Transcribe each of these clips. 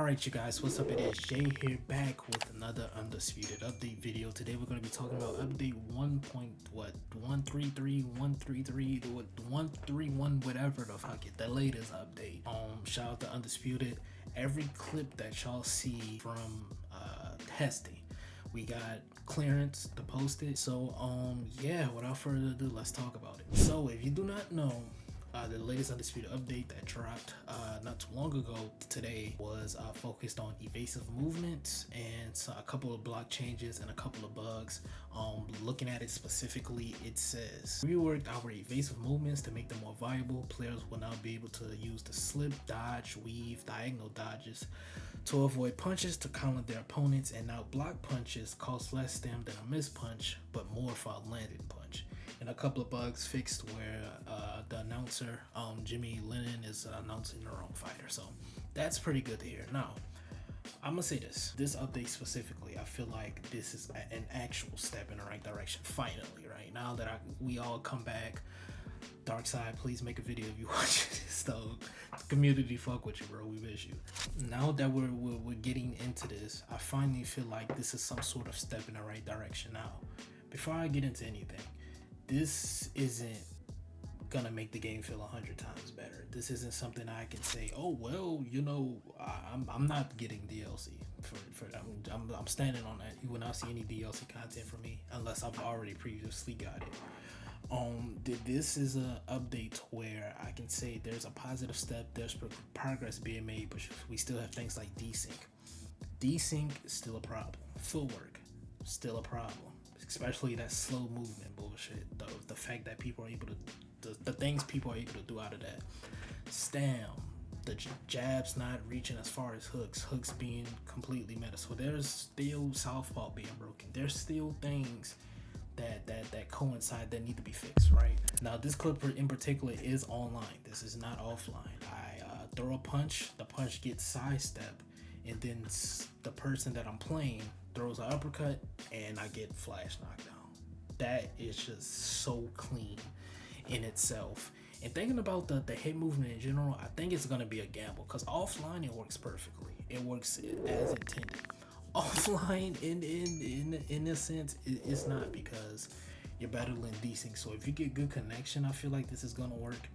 Alright you guys, what's up? It is Jay here, back with another Undisputed update video. Today we're going to be talking about update 1.133, 133, 131, whatever the fuck it, the latest update. Shout out to Undisputed. Every clip that y'all see from testing, we got clearance to post it. So yeah, without further ado, let's talk about it. So if you do not know, the latest Undisputed update that dropped not too long ago today was focused on evasive movements and a couple of block changes and a couple of bugs. Looking at it specifically, it says reworked our evasive movements to make them more viable. Players will now be able to use the slip, dodge, weave, diagonal dodges to avoid punches to counter their opponents, and now block punches cost less stam than a missed punch but more for a landed punch. And a couple of bugs fixed where the announcer, Jimmy Lennon, is announcing their own fighter. So that's pretty good to hear. Now, I'm gonna say this update specifically, I feel like this is an actual step in the right direction. Finally, right now that we all come back. DARHKSEID, please make a video if you watch this, though. The community fuck with you, bro. We miss you. Now that we're getting into this, I finally feel like this is some sort of step in the right direction. Now, before I get into anything, this isn't gonna make the game feel 100 times better. This isn't something I can say, oh well, you know, I'm not getting DLC for I'm standing on that. You will not see any DLC content from me unless I've already previously got it. This is a update where I can say there's a positive step, there's progress being made, but we still have things like desync. Desync is still a problem. Footwork, still a problem. Especially that slow movement bullshit. The fact that people are able to, the things people are able to do out of that. Stam, the jabs not reaching as far as hooks being completely meta. So there's still southpaw being broken. There's still things that coincide that need to be fixed, right? Now this clip in particular is online. This is not offline. I throw a punch, the punch gets sidestep, and then the person that I'm playing throws an uppercut and I get flash knockdown. That is just so clean in itself. And thinking about the hit movement in general, I think it's gonna be a gamble, because offline it works perfectly. It works as intended. Offline in a sense it's not, because you're battling desync. So if you get good connection, I feel like this is gonna work.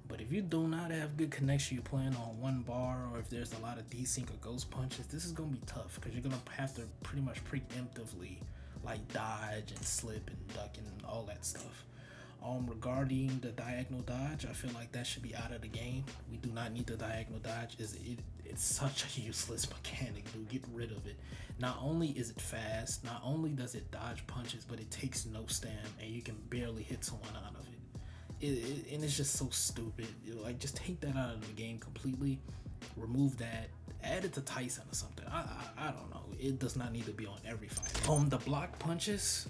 But if you do not have good connection, you're playing on one bar, or if there's a lot of desync or ghost punches, this is gonna be tough, because you're gonna have to pretty much preemptively like dodge and slip and duck and all that stuff. Regarding the diagonal dodge, I feel like that should be out of the game. We do not need the diagonal dodge. It's such a useless mechanic, dude. Get rid of it. Not only is it fast, not only does it dodge punches, but it takes no stam and you can barely hit someone out of it. And it's just so stupid. Like, just take that out of the game completely. Remove that. Add it to Tyson or something. I don't know. It does not need to be on every fight. The block punches.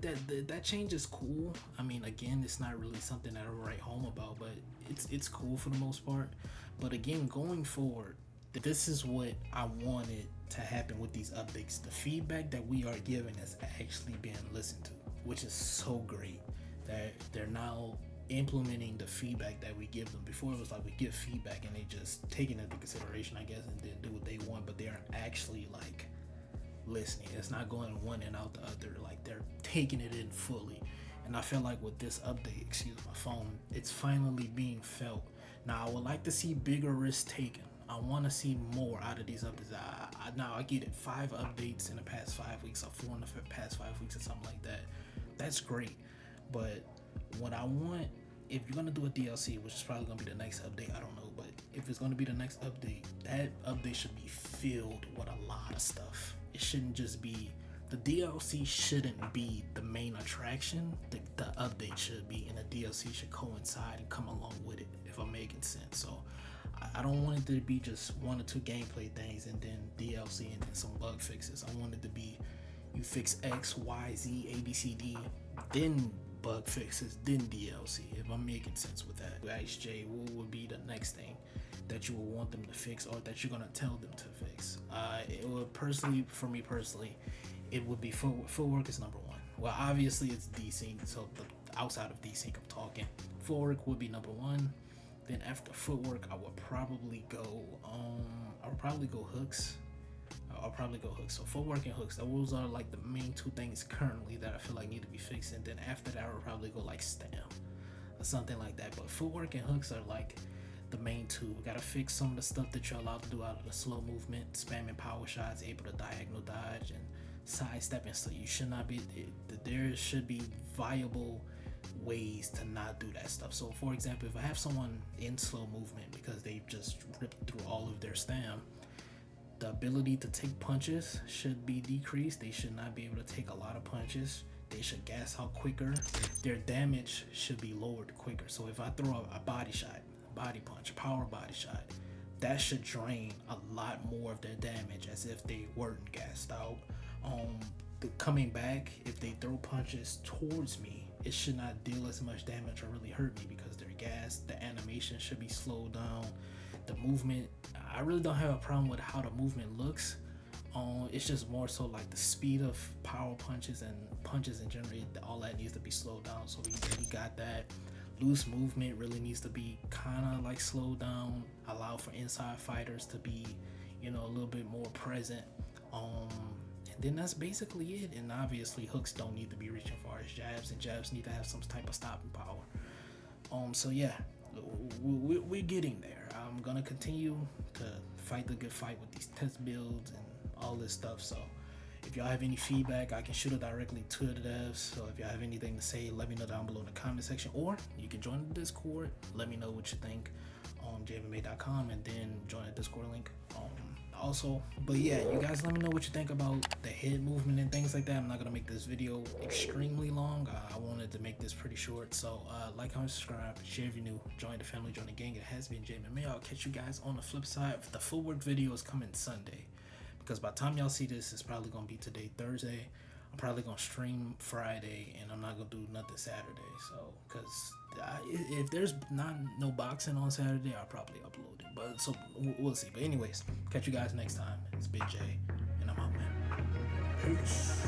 That change is cool. I mean, again, it's not really something that I write home about, but it's cool for the most part. But again, going forward, this is what I wanted to happen with these updates. The feedback that we are giving is actually being listened to, which is so great. That they're now implementing the feedback that we give them. Before it was like we give feedback and they just take it into consideration, I guess, and then do what they want, but they aren't actually like listening. It's not going one and out the other. Like, they're taking it in fully. And I feel like with this update, excuse my phone, it's finally being felt. Now I would like to see bigger risks taken. I want to see more out of these updates. Now I get it, 5 updates in the past 5 weeks, or 4 in the past 5 weeks, or something like that. That's great. But what I want, if you're gonna do a DLC, which is probably gonna be the next update, I don't know, but if it's gonna be the next update, that update should be filled with a lot of stuff. It shouldn't just be, the DLC shouldn't be the main attraction. The update should be, and the DLC should coincide and come along with it, if I'm making sense. So I don't want it to be just 1 or 2 gameplay things and then DLC and then some bug fixes. I want it to be, you fix X, Y, Z, A, B, C, D, then bug fixes, then DLC, if I'm making sense with that. Ask Jay, what would be the next thing that you would want them to fix, or that you're gonna tell them to fix? It would personally, for me personally, it would be footwork is number 1. Well, obviously it's desync, so outside of desync I'm talking. Footwork would be number 1. Then after footwork, I would probably go probably go hooks. I'll probably go hooks. So footwork and hooks, those are like the main two things currently that I feel like need to be fixed. And then after that, I'll probably go like stem or something like that. But footwork and hooks are like the main two. We gotta fix some of the stuff that you're allowed to do out of the slow movement, spamming power shots, able to diagonal dodge and sidestepping. So you should not be. There should be viable ways to not do that stuff. So for example, if I have someone in slow movement because they just ripped through all of their stam, the ability to take punches should be decreased. They should not be able to take a lot of punches. They should gas out quicker. Their damage should be lowered quicker. So if I throw a body shot, body punch, power body shot, that should drain a lot more of their damage as if they weren't gassed out. Coming back, if they throw punches towards me, it should not deal as much damage or really hurt me because they're gassed. The animation should be slowed down. The movement, I really don't have a problem with how the movement looks. It's just more so like the speed of power punches and punches in general, all that needs to be slowed down. So we got that. Loose movement really needs to be kind of like slowed down, allow for inside fighters to be, a little bit more present. And then that's basically it. And obviously hooks don't need to be reaching far as jabs, and jabs need to have some type of stopping power. So yeah, we're getting there. I'm gonna continue to fight the good fight with these test builds and all this stuff. So if y'all have any feedback, I can shoot it directly to the devs. So if y'all have anything to say, let me know down below in the comment section, or you can join the Discord. Let me know what you think on jmma.com, and then join the Discord link. Also, but yeah, you guys let me know what you think about the head movement and things like that. I'm not gonna make this video extremely long. I wanted to make this pretty short. So like, comment, subscribe, share if you're new, join the family, join the gang. It has been JMMA. I'll catch you guys on the flip side. The footwork video is coming Sunday, because by the time y'all see this, it's probably gonna be today, Thursday. I'm probably gonna stream Friday, and I'm not gonna do nothing Saturday. So, because if there's no boxing on Saturday, I'll probably upload it. But so we'll see. But anyways, catch you guys next time. It's Big J, and I'm out, man. Peace.